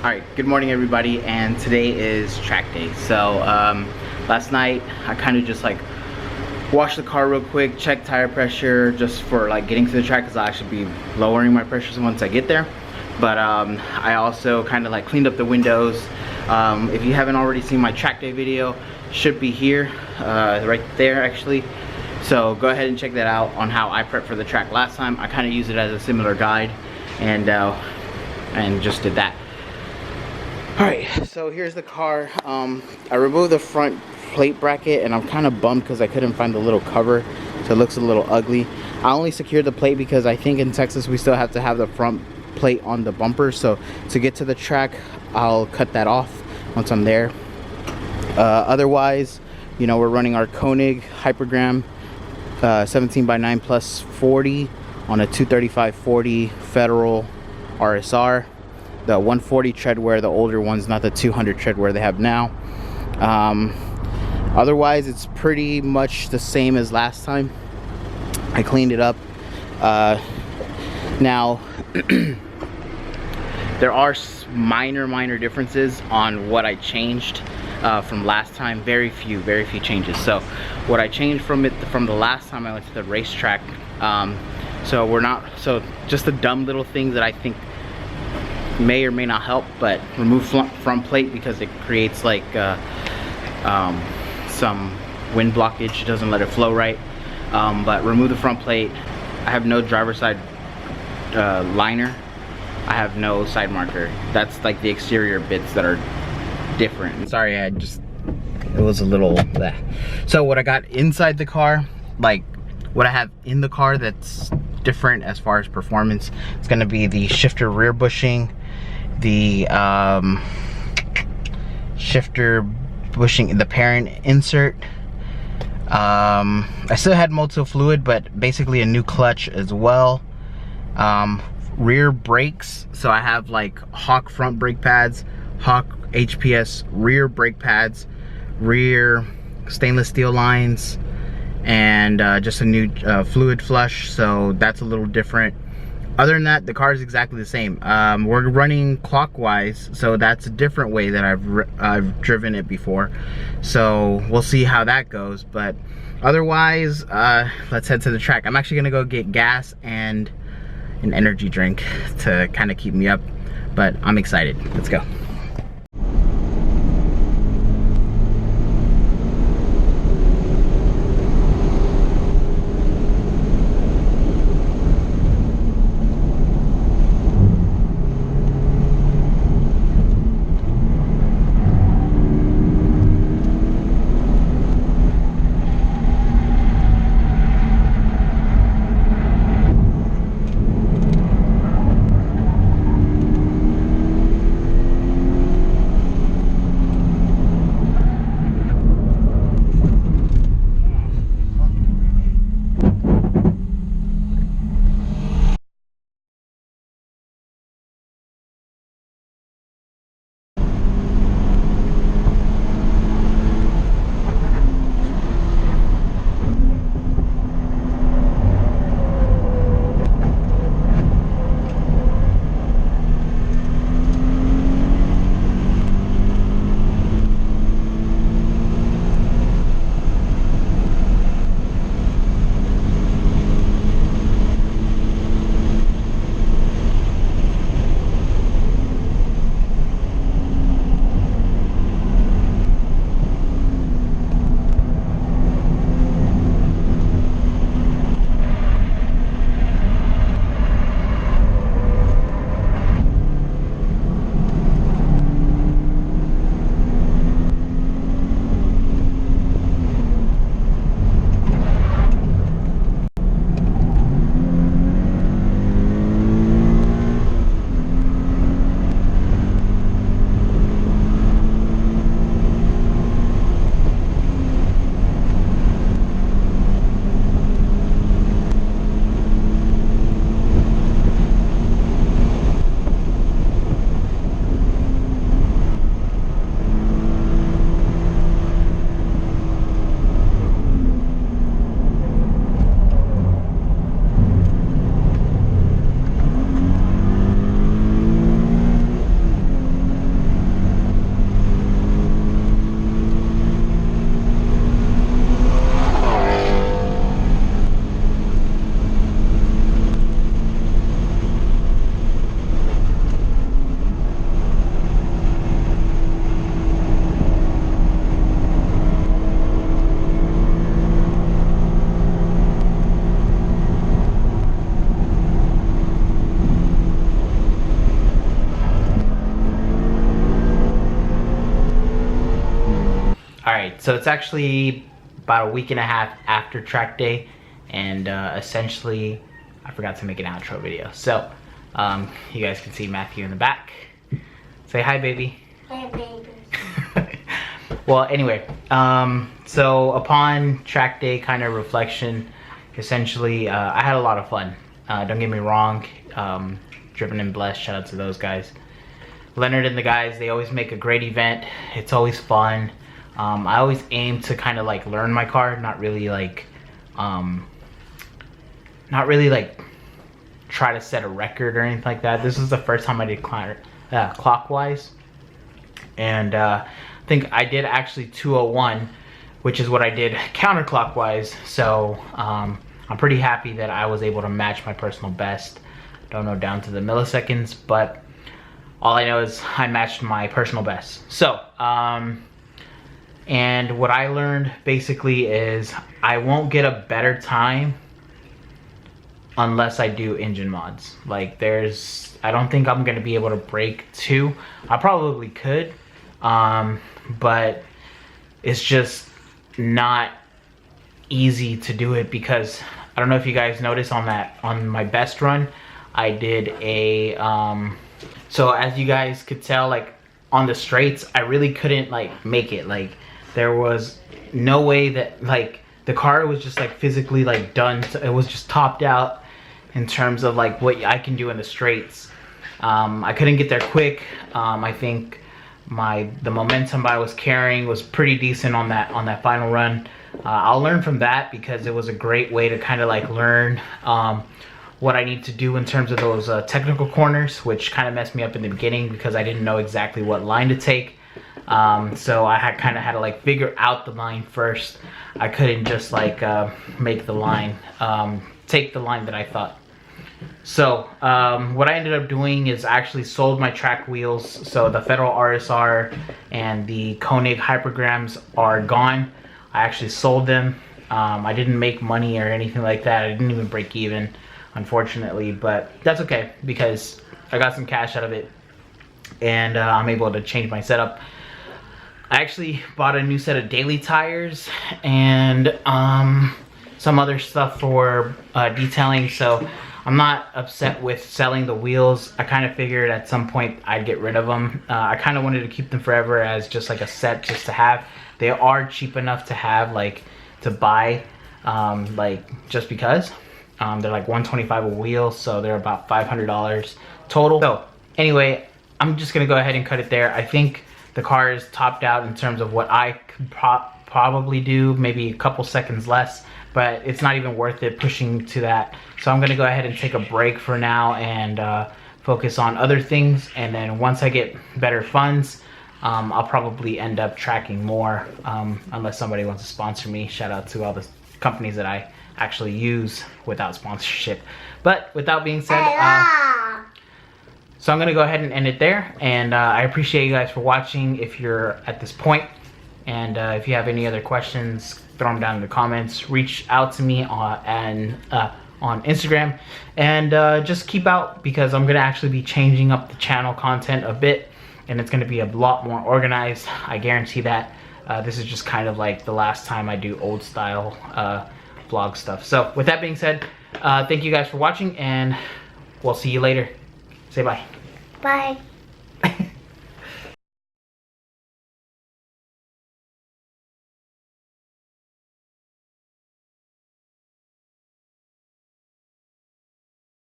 Alright, good morning everybody, and today is track day. So last night I kind of just like washed the car real quick, checked tire pressure just for like getting to the track, because I'll actually be lowering my pressures once I get there. But I also kind of like cleaned up the windows. If you haven't already seen my track day video, should be here, right there actually. So go ahead and check that out on how I prepped for the track last time. I kind of used it as a similar guide, and just did that. Alright, so here's the car. I removed the front plate bracket, and I'm kind of bummed because I couldn't find the little cover, so it looks a little ugly. I only secured the plate because I think in Texas we still have to have the front plate on the bumper, so to get to the track I'll cut that off once I'm there. Otherwise, you know, we're running our Koenig Hypergram 17x9 plus 40 on a 235/40 Federal RSR. The 140 treadwear, the older ones, not the 200 treadwear they have now. Otherwise, it's pretty much the same as last time. I cleaned it up. Now, there are minor differences on what I changed from last time. Very few changes. So, what I changed from the last time I went to the racetrack. So just the dumb little things that I think may or may not help, but remove front plate because it creates like some wind blockage. It doesn't let it flow right. But remove the front plate. I have no driver's side liner. I have no side marker. That's like the exterior bits that are different. Sorry, it was a little bleh. So what I got inside the car, like what I have in the car that's different as far as performance, it's going to be the shifter rear bushing, the shifter bushing, the parent insert. I still had multi fluid, but basically a new clutch as well. Rear brakes, so I have like Hawk front brake pads, Hawk HPS rear brake pads, rear stainless steel lines, and just a new fluid flush, so that's a little different. Other than that, the car is exactly the same. We're running Clockwise, so that's a different way that I've driven it before, so we'll see how that goes. But otherwise, let's head to the track. I'm actually gonna go get gas and an energy drink to kind of keep me up, but I'm excited. Let's go. So it's actually about a week and a half after track day, and essentially I forgot to make an outro video. So you guys can see Matthew in the back. Say hi, baby. Hi, baby. Well, anyway, so upon track day kind of reflection, essentially I had a lot of fun. Don't get me wrong, Driven and Blessed, shout out to those guys. Leonard and the guys, they always make a great event. It's always fun. I always aim to kind of like learn my car, not really like try to set a record or anything like that. This is the first time I did Clockwise, and I think I did actually 201, which is what I did counterclockwise. So I'm pretty happy that I was able to match my personal best. Don't know down to the milliseconds, but all I know is I matched my personal best. So and what I learned basically is I won't get a better time unless I do engine mods. Like I don't think I'm gonna be able to break 2. I probably could, but it's just not easy to do it because I don't know if you guys noticed on my best run, I did a so as you guys could tell, like on the straights, I really couldn't like make it. Like there was no way that like the car was just like physically like done. It was just topped out in terms of like what I can do in the straights. I couldn't get there quick. I think the momentum I was carrying was pretty decent on that final run. I'll learn from that because it was a great way to kind of like learn what I need to do in terms of those technical corners, which kind of messed me up in the beginning because I didn't know exactly what line to take. So I kind of had to like figure out the line first. I couldn't just like make the line, take the line that I thought. So what I ended up doing is actually sold my track wheels. So the Federal RSR and the Koenig Hypergrams are gone. I actually sold them. I didn't make money or anything like that. I didn't even break even, unfortunately, but that's okay because I got some cash out of it, and I'm able to change my setup. I actually bought a new set of daily tires and some other stuff for detailing, so I'm not upset with selling the wheels. I kind of figured at some point I'd get rid of them. I kind of wanted to keep them forever as just like a set just to have. They are cheap enough to have, like to buy, like just because. They're like $125 a wheel, so they're about $500 total. So anyway, I'm just gonna go ahead and cut it there. I think the car is topped out in terms of what I could probably do, maybe a couple seconds less, but it's not even worth it pushing to that. So I'm gonna go ahead and take a break for now and focus on other things. And then once I get better funds, I'll probably end up tracking more, unless somebody wants to sponsor me. Shout out to all the companies that I actually use without sponsorship. But with that being said, so I'm gonna go ahead and end it there, and I appreciate you guys for watching if you're at this point. And if you have any other questions, throw them down in the comments. Reach out to me on Instagram, and just keep out because I'm gonna actually be changing up the channel content a bit, and it's gonna be a lot more organized. I guarantee that. This is just kind of like the last time I do old style vlog stuff. So with that being said, thank you guys for watching, and we'll see you later. Say bye. Bye.